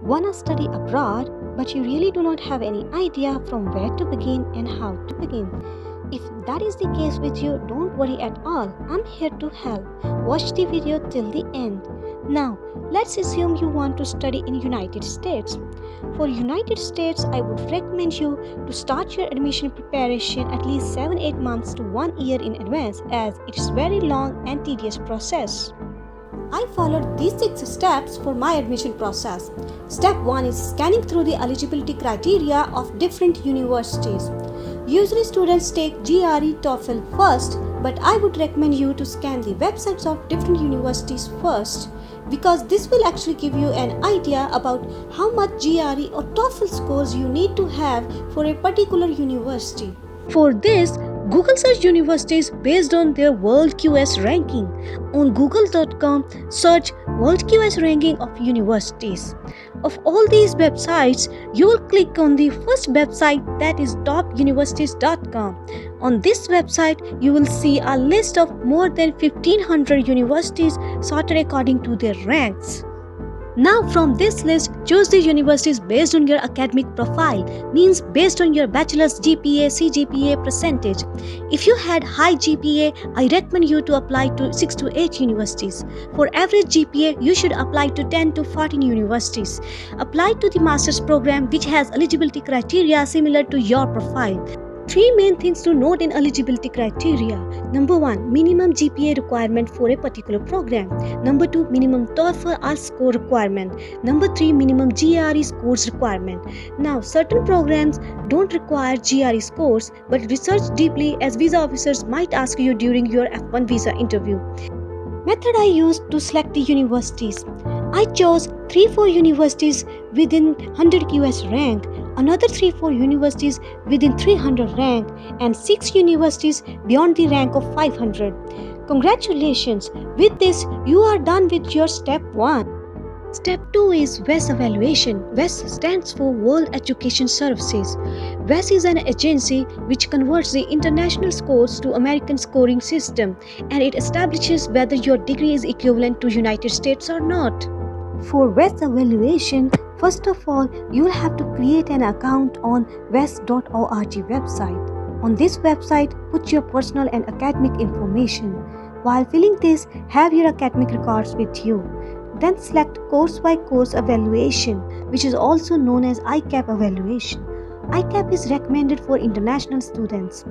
Wanna study abroad, but you really do not have any idea from where to begin and how to begin? If that is the case with you, don't worry at all. I'm here to help. Watch the video till the end. Now, let's assume you want to study in United States. For United States, I would recommend you to start your admission preparation at least 7-8 months to 1 year in advance, as it is very long and tedious process. I followed these 6 steps for my admission process. Step 1 is scanning through the eligibility criteria of different universities. Usually students take GRE TOEFL first, but I would recommend you to scan the websites of different universities first, because this will actually give you an idea about how much GRE or TOEFL scores you need to have for a particular university. For this, Google search universities based on their World QS ranking. On google.com, search World QS ranking of universities. Of all these websites, you will click on the first website, that is topuniversities.com. On this website, you will see a list of more than 1500 universities sorted according to their ranks. Now from this list, choose the universities based on your academic profile, means based on your bachelor's GPA, CGPA percentage. If you had high GPA, I recommend you to apply to 6 to 8 universities. For average GPA, you should apply to 10 to 14 universities. Apply to the master's program which has eligibility criteria similar to your profile. 3 main things to note in eligibility criteria. Number 1, minimum GPA requirement for a particular program. Number 2, minimum TOEFL or score requirement. Number 3, minimum GRE scores requirement. Now, certain programs don't require GRE scores, but research deeply, as visa officers might ask you during your F1 visa interview. Method I used to select the universities. I chose 3-4 universities within 100 QS rank, another 3-4 universities within 300 rank, and 6 universities beyond the rank of 500. Congratulations! With this, you are done with your step 1. Step 2 is WES evaluation. WES stands for World Education Services. WES is an agency which converts the international scores to American scoring system, and it establishes whether your degree is equivalent to United States or not. For WES evaluation, first of all, you will have to create an account on wes.org website. On this website, put your personal and academic information. While filling this, have your academic records with you. Then select course by course evaluation, which is also known as ICAP evaluation. ICAP is recommended for international students.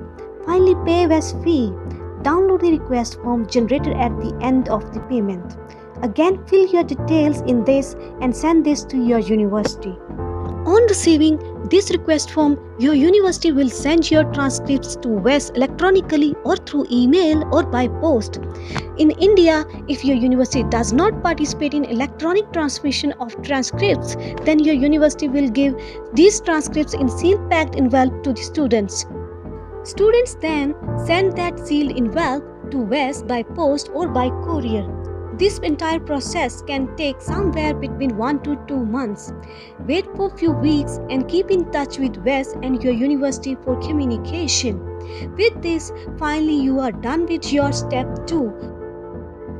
Finally, pay WES fee. Download the request form generated at the end of the payment. Again, fill your details in this and send this to your university. On receiving this request form, your university will send your transcripts to WES electronically or through email or by post. In India, if your university does not participate in electronic transmission of transcripts, then your university will give these transcripts in seal-packed envelope to the students. Students then send that sealed envelope to WES by post or by courier. This entire process can take somewhere between 1 to 2 months. Wait for a few weeks and keep in touch with WES and your university for communication. With this, finally you are done with your step 2.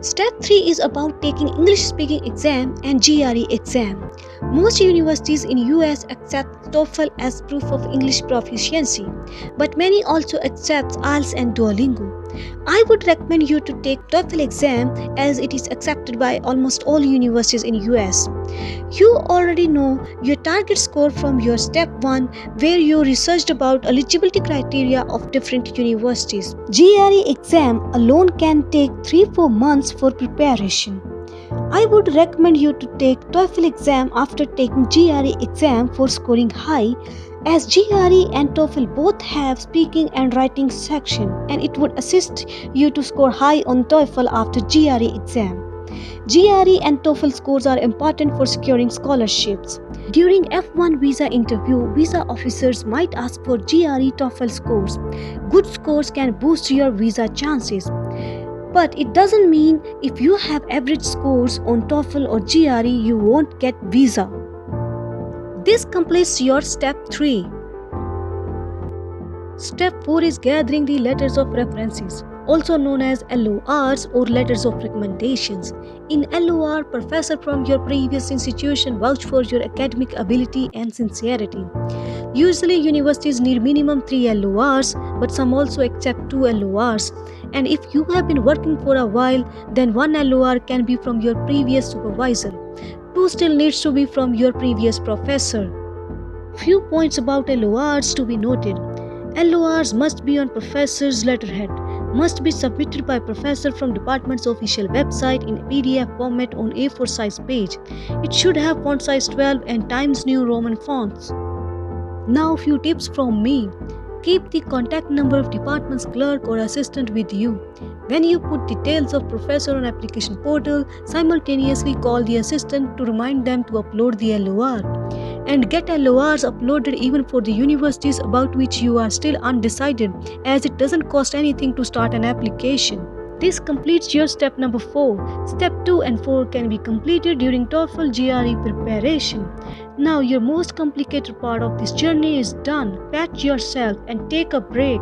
Step 3 is about taking English speaking exam and GRE exam. Most universities in US accept TOEFL as proof of English proficiency, but many also accept IELTS and Duolingo. I would recommend you to take TOEFL exam as it is accepted by almost all universities in US. You already know your target score from your step 1, where you researched about eligibility criteria of different universities. GRE exam alone can take 3-4 months for preparation. I would recommend you to take TOEFL exam after taking GRE exam for scoring high, as GRE and TOEFL both have speaking and writing section, and it would assist you to score high on TOEFL after GRE exam. GRE and TOEFL scores are important for securing scholarships. During F1 visa interview, visa officers might ask for GRE TOEFL scores. Good scores can boost your visa chances. But it doesn't mean if you have average scores on TOEFL or GRE, you won't get visa. This completes your step 3. Step 4 is gathering the letters of references. also known as LORs or letters of recommendations. In LOR, professor from your previous institution vouch for your academic ability and sincerity. Usually, universities need minimum 3 LORs, but some also accept 2 LORs. And if you have been working for a while, then 1 LOR can be from your previous supervisor. 2 still needs to be from your previous professor. Few points about LORs to be noted. LORs must be on professor's letterhead, must be submitted by professor from department's official website in PDF format on A4 size page. It should have font size 12 and Times New Roman fonts. Now few tips from me. Keep the contact number of department's clerk or assistant with you. When you put details of professor on application portal, simultaneously call the assistant to remind them to upload the LOR. And get LORs uploaded even for the universities about which you are still undecided, as it doesn't cost anything to start an application. This completes your step number 4. Step 2 and 4 can be completed during TOEFL GRE preparation. Now your most complicated part of this journey is done. Pat yourself and take a break.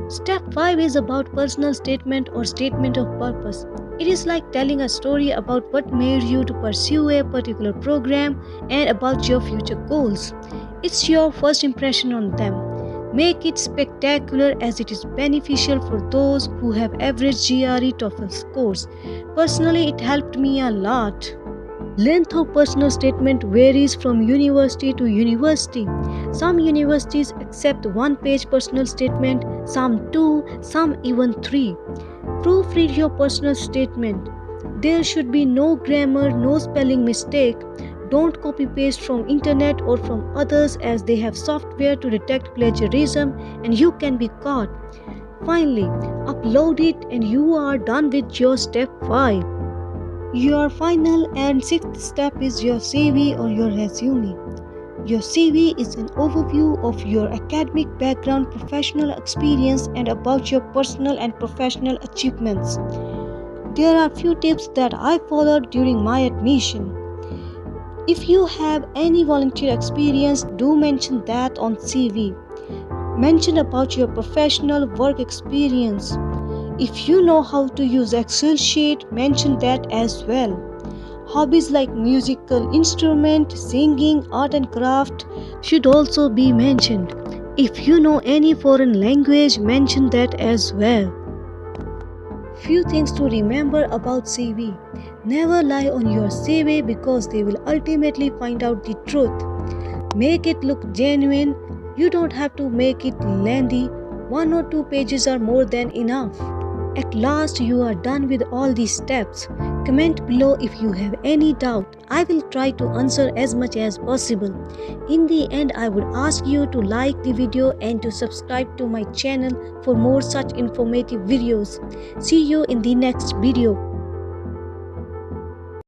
Step 5 is about personal statement or statement of purpose. It is like telling a story about what made you to pursue a particular program and about your future goals. It's your first impression on them. Make it spectacular as it is beneficial for those who have average GRE TOEFL scores. Personally, it helped me a lot. Length of personal statement varies from university to university. Some universities accept 1-page personal statement, some 2, some even 3. Proofread your personal statement. There should be no grammar, no spelling mistake. Don't copy paste from internet or from others, as they have software to detect plagiarism and you can be caught. Finally, upload it and you are done with your step 5. Your final and 6th step is your CV or your resume. Your CV is an overview of your academic background, professional experience, and about your personal and professional achievements. There are few tips that I followed during my admission. If you have any volunteer experience, do mention that on CV. Mention about your professional work experience. If you know how to use Excel sheet, mention that as well. Hobbies like musical instrument, singing, art and craft should also be mentioned. If you know any foreign language, mention that as well. Few things to remember about CV. Never lie on your CV because they will ultimately find out the truth. Make it look genuine. You don't have to make it lengthy. 1 or 2 pages are more than enough. At last, you are done with all these steps. Comment below if you have any doubt. I will try to answer as much as possible. In the end, I would ask you to like the video and to subscribe to my channel for more such informative videos. See you in the next video.